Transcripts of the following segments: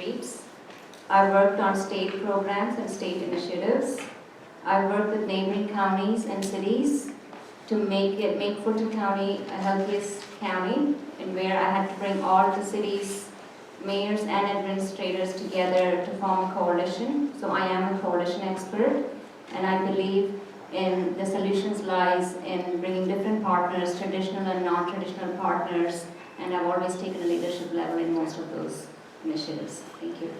streets. I've worked on state programs and state initiatives. I've worked with neighboring counties and cities to make Fulton County a healthiest county, and where I had to bring all the cities, mayors and administrators together to form a coalition. So I am a coalition expert, and I believe in the solutions lies in bringing different partners, traditional and non-traditional partners, and I've always taken a leadership level in most of those initiatives. Thank you.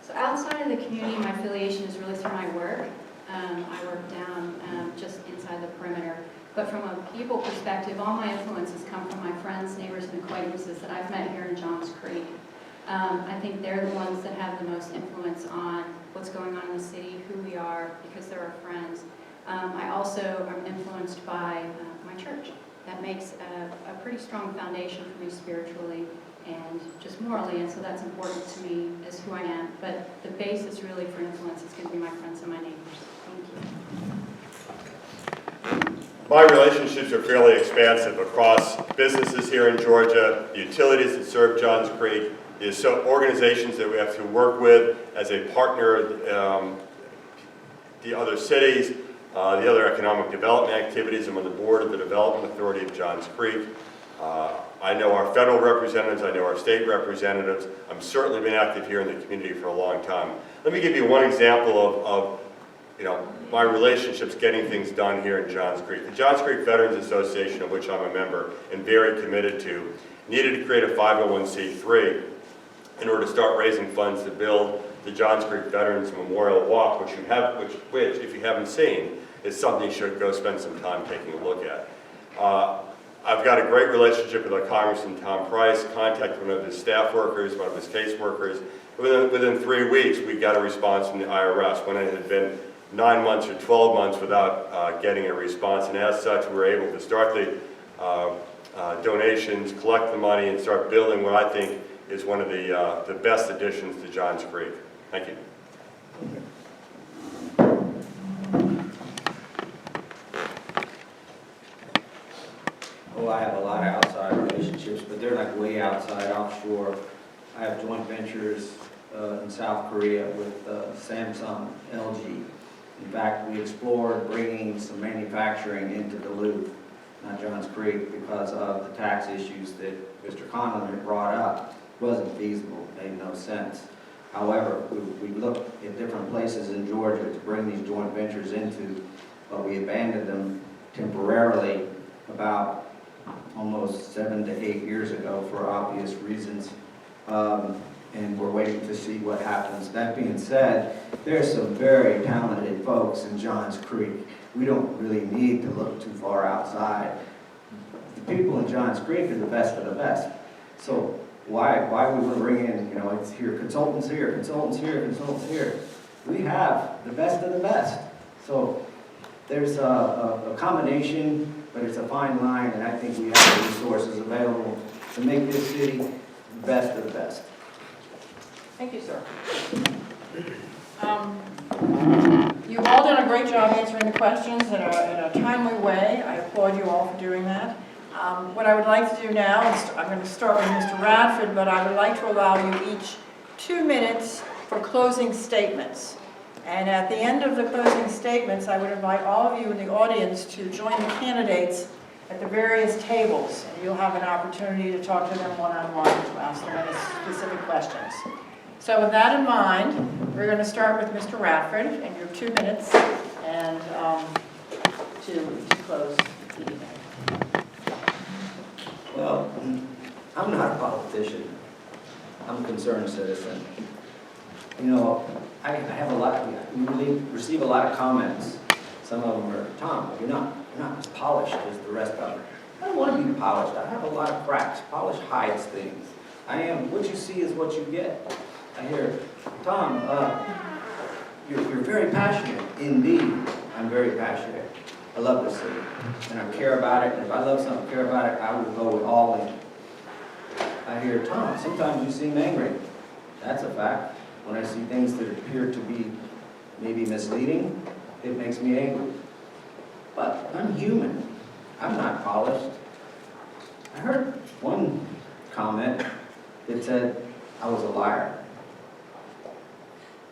So outside of the community, my affiliation is really through my work. I work down just inside the perimeter. But from a people perspective, all my influences come from my friends, neighbors, and acquaintances that I've met here in Johns Creek. I think they're the ones that have the most influence on what's going on in the city, who we are, because they're our friends. I also am influenced by my church. That makes a pretty strong foundation for me spiritually and just morally, and so that's important to me as who I am. But the basis really for influence is going to be my friends and my neighbors. Thank you. My relationships are fairly expansive across businesses here in Georgia, the utilities that serve Johns Creek, the organizations that we have to work with as a partner, the other cities, the other economic development activities. I'm on the board of the Development Authority of Johns Creek. I know our federal representatives, I know our state representatives. I've certainly been active here in the community for a long time. Let me give you one example of my relationships getting things done here in Johns Creek. The Johns Creek Veterans Association, of which I'm a member and very committed to, needed to create a 501c3 in order to start raising funds to build the Johns Creek Veterans Memorial Walk, which, if you haven't seen, is something you should go spend some time taking a look at. I've got a great relationship with our Congressman Tom Price, contacted one of his staff workers, one of his case workers. Within 3 weeks, we got a response from the IRS when it had been 9 months or 12 months without getting a response. And as such, we were able to start the donations, collect the money, and start building what I think is one of the best additions to Johns Creek. Thank you. Well, I have a lot of outside relationships, but they're like way outside, offshore. I have joint ventures in South Korea with Samsung, LG. In fact, we explored bringing some manufacturing into Duluth, not Johns Creek, because of the tax issues that Mr. Conlon had brought up. It wasn't feasible, made no sense. However, we looked at different places in Georgia to bring these joint ventures into, but we abandoned them temporarily about almost 7 to 8 years ago for obvious reasons. And we're waiting to see what happens. That being said, there's some very talented folks in Johns Creek. We don't really need to look too far outside. The people in Johns Creek are the best of the best. So why we want to bring in, it's here, consultants here, consultants here, consultants here. We have the best of the best. So there's a combination, but it's a fine line, and I think we have the resources available to make this city the best of the best. Thank you, sir. You've all done a great job answering the questions in a timely way. I applaud you all for doing that. What I would like to do now is, I'm going to start with Mr. Radford, but I would like to allow you each 2 minutes for closing statements. And at the end of the closing statements, I would invite all of you in the audience to join the candidates at the various tables. And you'll have an opportunity to talk to them one-on-one, to ask them any specific questions. So with that in mind, we're going to start with Mr. Radford, and your 2 minutes, and to close the evening. Well, I'm not a politician. I'm a concerned citizen. I have a lot, we really receive a lot of comments. Some of them are, Tom, you're not as polished as the rest of them. I don't want to be polished. I have a lot of cracks. Polish hides things. What you see is what you get. I hear, Tom, you're very passionate. Indeed, I'm very passionate. I love this city, and I care about it, and if I love something, care about it, I will go with all in. I hear, Tom, sometimes you seem angry. That's a fact. When I see things that appear to be maybe misleading, it makes me angry. But I'm human. I'm not polished. I heard one comment that said I was a liar.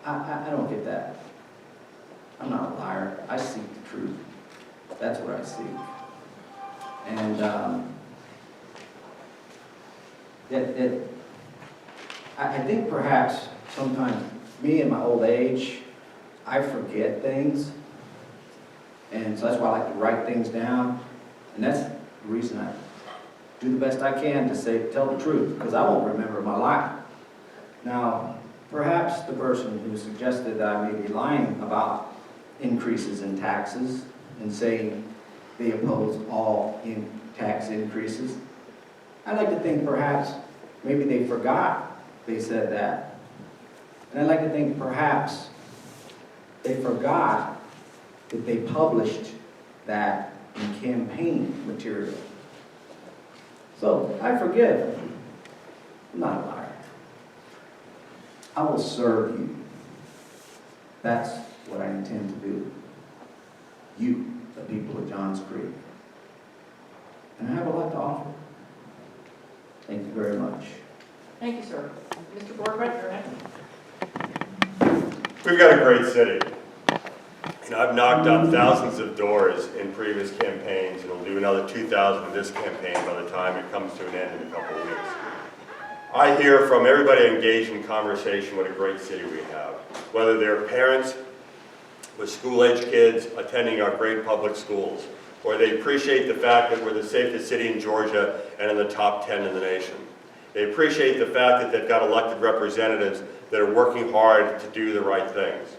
I don't get that. I'm not a liar. I seek the truth. That's what I seek. And I think perhaps sometimes me in my old age, I forget things. And so that's why I like to write things down. And that's the reason I do the best I can to tell the truth, because I won't remember my life. Now, perhaps the person who suggested that I may be lying about increases in taxes and saying they oppose all tax increases, I'd like to think perhaps maybe they forgot they said that. And I'd like to think perhaps they forgot that they published that in campaign material. So I forgive. I'm not a liar. I will serve you. That's what I intend to do. You, the people of Johns Creek. And I have a lot to offer. Thank you very much. Thank you, sir. Mr. Borgren, you're next. We've got a great city. And I've knocked on thousands of doors in previous campaigns, and we'll do another 2,000 in this campaign by the time it comes to an end in a couple of weeks. I hear from everybody engaged in conversation what a great city we have. Whether they're parents with school-age kids attending our great public schools, or they appreciate the fact that we're the safest city in Georgia and in the top 10 in the nation. They appreciate the fact that they've got elected representatives that are working hard to do the right things.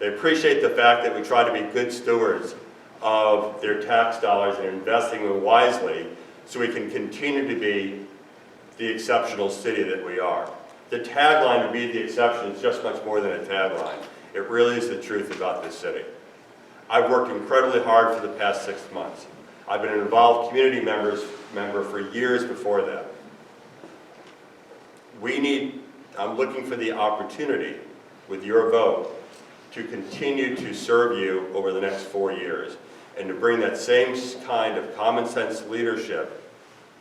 They appreciate the fact that we try to be good stewards of their tax dollars and investing them wisely so we can continue to be the exceptional city that we are. The tagline to be the exception is just much more than a tagline. It really is the truth about this city. I've worked incredibly hard for the past 6 months. I've been an involved community member for years before that. I'm looking for the opportunity with your vote to continue to serve you over the next 4 years and to bring that same kind of common sense leadership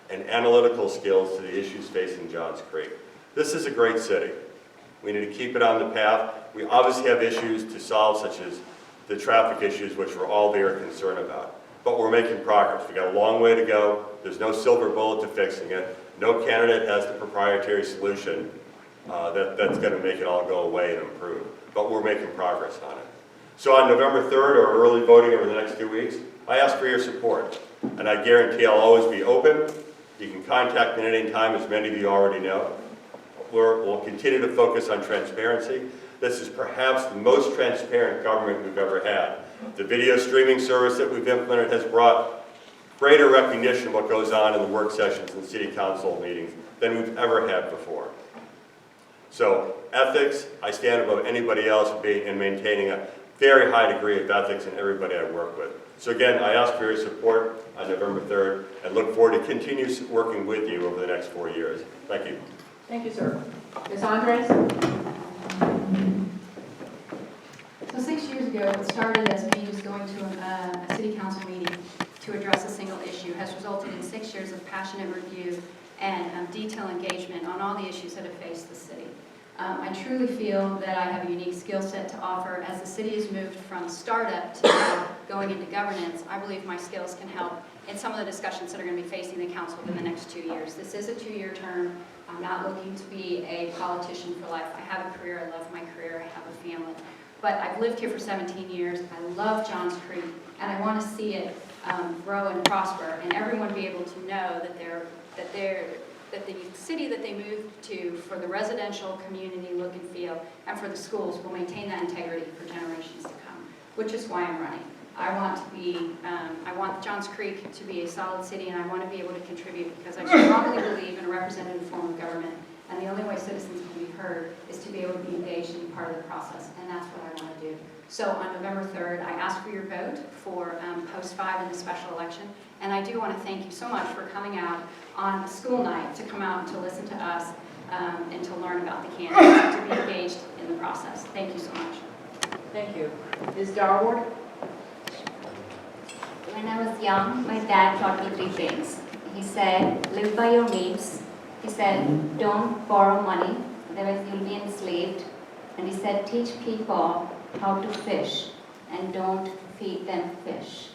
and analytical skills to the issues facing Johns Creek. This is a great city. We need to keep it on the path. We obviously have issues to solve, such as the traffic issues, which we're all very concerned about. But we're making progress. We've got a long way to go. There's no silver bullet to fixing it. No candidate has the proprietary solution that's going to make it all go away and improve. But we're making progress on it. So on November 3rd, or early voting over the next 2 weeks, I ask for your support. And I guarantee I'll always be open. You can contact me at any time, as many of you already know. We'll continue to focus on transparency. This is perhaps the most transparent government we've ever had. The video streaming service that we've implemented has brought greater recognition of what goes on in the work sessions and city council meetings than we've ever had before. So ethics, I stand above anybody else in maintaining a very high degree of ethics in everybody I work with. So again, I ask for your support on November 3rd and look forward to continue working with you over the next 4 years. Thank you. Thank you, sir. Ms. Andres? So 6 years ago, it started as me just going to a city council meeting to address a single issue, has resulted in 6 years of passionate review and detailed engagement on all the issues that have faced the city. I truly feel that I have a unique skill set to offer. As the city has moved from startup to now going into governance, I believe my skills can help in some of the discussions that are going to be facing the council in the next 2 years. This is a 2-year term. I'm not looking to be a politician for life. I have a career. I love my career. I have a family. But I've lived here for 17 years. I love Johns Creek, and I want to see it grow and prosper, and everyone be able to know that the city that they move to for the residential community look and feel and for the schools will maintain that integrity for generations to come, which is why I'm running. I want Johns Creek to be a solid city, and I want to be able to contribute because I strongly believe in a representative form of government, and the only way citizens can be heard is to be able to be engaged and be part of the process, and that's what I want to do. So on November 3rd, I ask for your vote for post 5 in the special election, and I do want to thank you so much for coming out on a school night to come out and to listen to us and to learn about the candidates and to be engaged in the process. Thank you so much. Thank you. Ms. Darward? When I was young, my dad taught me 3 things. He said, live by your means. He said, don't borrow money, otherwise you'll be enslaved. And he said, teach people how to fish and don't feed them fish.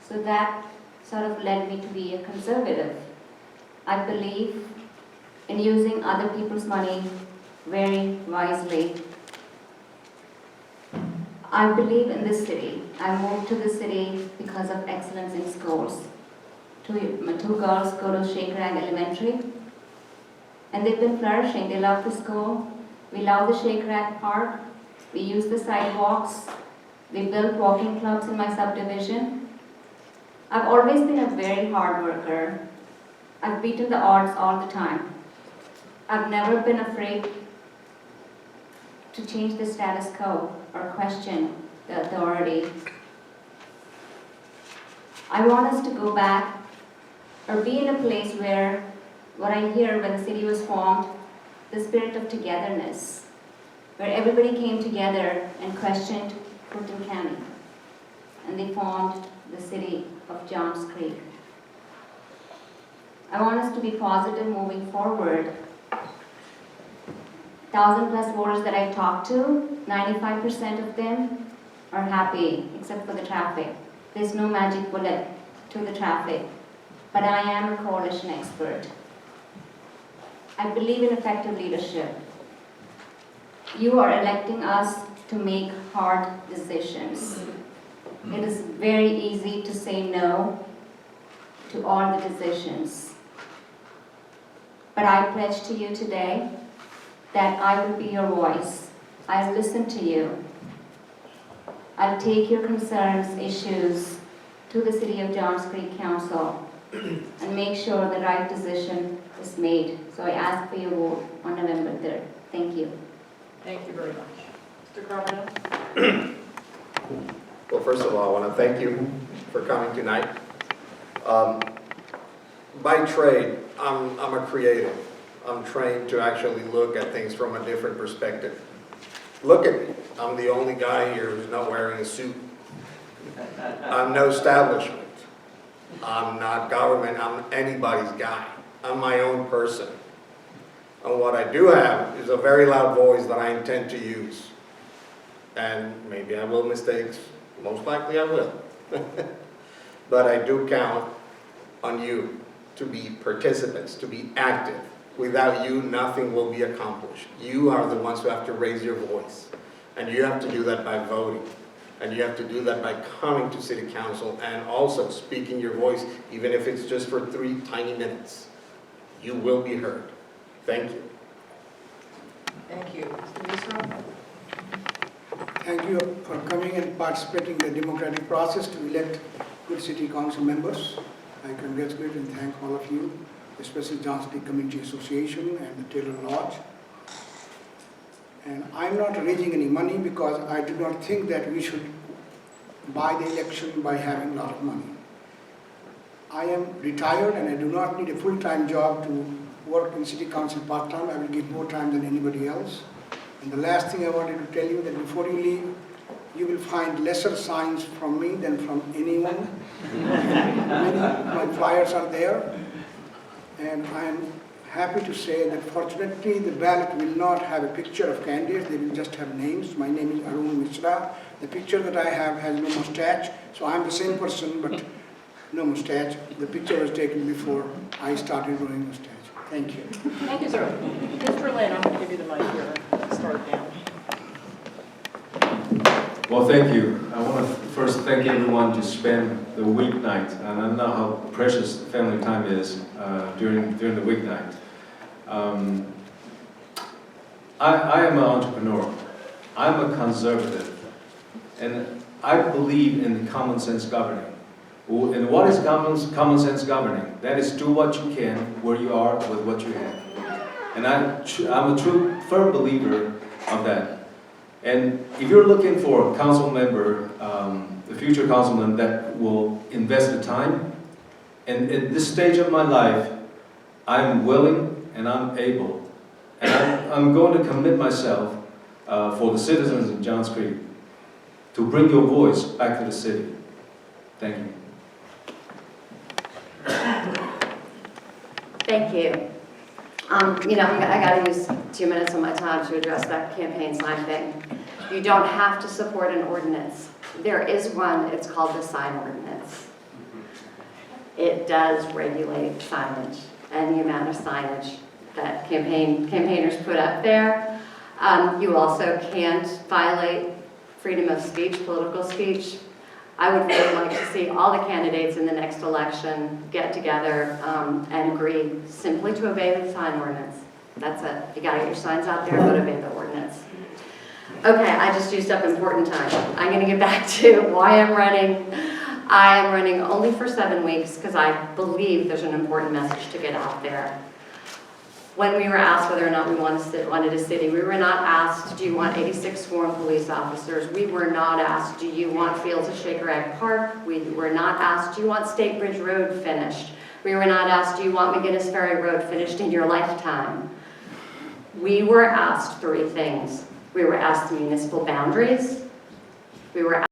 So that sort of led me to be a conservative. I believe in using other people's money very wisely. I believe in this city. I moved to the city because of excellence in schools. My two girls go to Sheikh Rag Elementary, and they've been flourishing. They love the school. We love the Sheikh Rag Park. We use the sidewalks. We built walking clubs in my subdivision. I've always been a very hard worker. I've beaten the odds all the time. I've never been afraid to change the status quo or question the authority. I want us to go back or be in a place where what I hear when the city was formed, the spirit of togetherness, where everybody came together and questioned Fulton County, and they formed the city of Johns Creek. I want us to be positive moving forward. 1,000+ voters that I've talked to, 95% of them are happy, except for the traffic. There's no magic bullet to the traffic, but I am a coalition expert. I believe in effective leadership. You are electing us to make hard decisions. It is very easy to say no to all the decisions. But I pledge to you today that I will be your voice. I'll listen to you. I'll take your concerns, issues to the City of Johns Creek Council and make sure the right decision is made. So I ask for your vote on November 3rd. Thank you. Thank you very much. Mr. Carpenter? Well, first of all, I want to thank you for coming tonight. By trade, I'm a creative. I'm trained to actually look at things from a different perspective. Look at me. I'm the only guy here who's not wearing a suit. I'm no establishment. I'm not government. I'm anybody's guy. I'm my own person. And what I do have is a very loud voice that I intend to use. And maybe I will mistakes. Most likely I will. But I do count on you to be participants, to be active. Without you, nothing will be accomplished. You are the ones who have to raise your voice. And you have to do that by voting. And you have to do that by coming to City Council and also speaking your voice, even if it's just for 3 tiny minutes. You will be heard. Thank you. Thank you. Mr. Misra? Thank you for coming and participating in the democratic process to elect good city council members. I congratulate and thank all of you, especially Johns Creek Community Association and the Taylor Lodge. And I'm not raising any money because I do not think that we should buy the election by having a lot of money. I am retired and I do not need a full-time job to work in city council part-time. I will give more time than anybody else. And the last thing I wanted to tell you that before you leave, you will find lesser signs from me than from anyone. My flyers are there. And I am happy to say that fortunately the ballot will not have a picture of candidates, they will just have names. My name is Arun Mishra. The picture that I have has no mustache, so I'm the same person but no mustache. The picture was taken before I started growing mustache. Thank you. Thank you, sir. Mr. Lane, I'm going to give you the mic here. Let's start down. Well, thank you. I want to first thank everyone to spend the weeknight, and I know how precious family time is during the weeknight. I am an entrepreneur. I'm a conservative, and I believe in common sense governing. And what is common sense governing? That is do what you can, where you are, with what you have. And I'm a true, firm believer of that. And if you're looking for a council member, a future councilman that will invest the time, and at this stage of my life, I'm willing and I'm able. And I'm going to commit myself for the citizens of Johns Creek to bring your voice back to the city. Thank you. Thank you. You know, I gotta use 2 minutes of my time to address that campaign sign thing. You don't have to support an ordinance. There is one, it's called the sign ordinance. It does regulate signage and the amount of signage that campaigners put up there. You also can't violate freedom of speech, political speech. I would really like to see all the candidates in the next election get together and agree simply to obey the sign ordinance. That's it. You gotta get your signs out there, but obey the ordinance. Okay, I just used up important time. I'm gonna get back to why I'm running. I am running only for 7 weeks because I believe there's an important message to get out there. When we were asked whether or not we wanted a city, we were not asked, do you want 86 sworn police officers? We were not asked, do you want Fields of Shaker Ag Park? We were not asked, do you want State Bridge Road finished? We were not asked, do you want McGinnis Ferry Road finished in your lifetime? We were asked 3 things. We were asked municipal boundaries. We were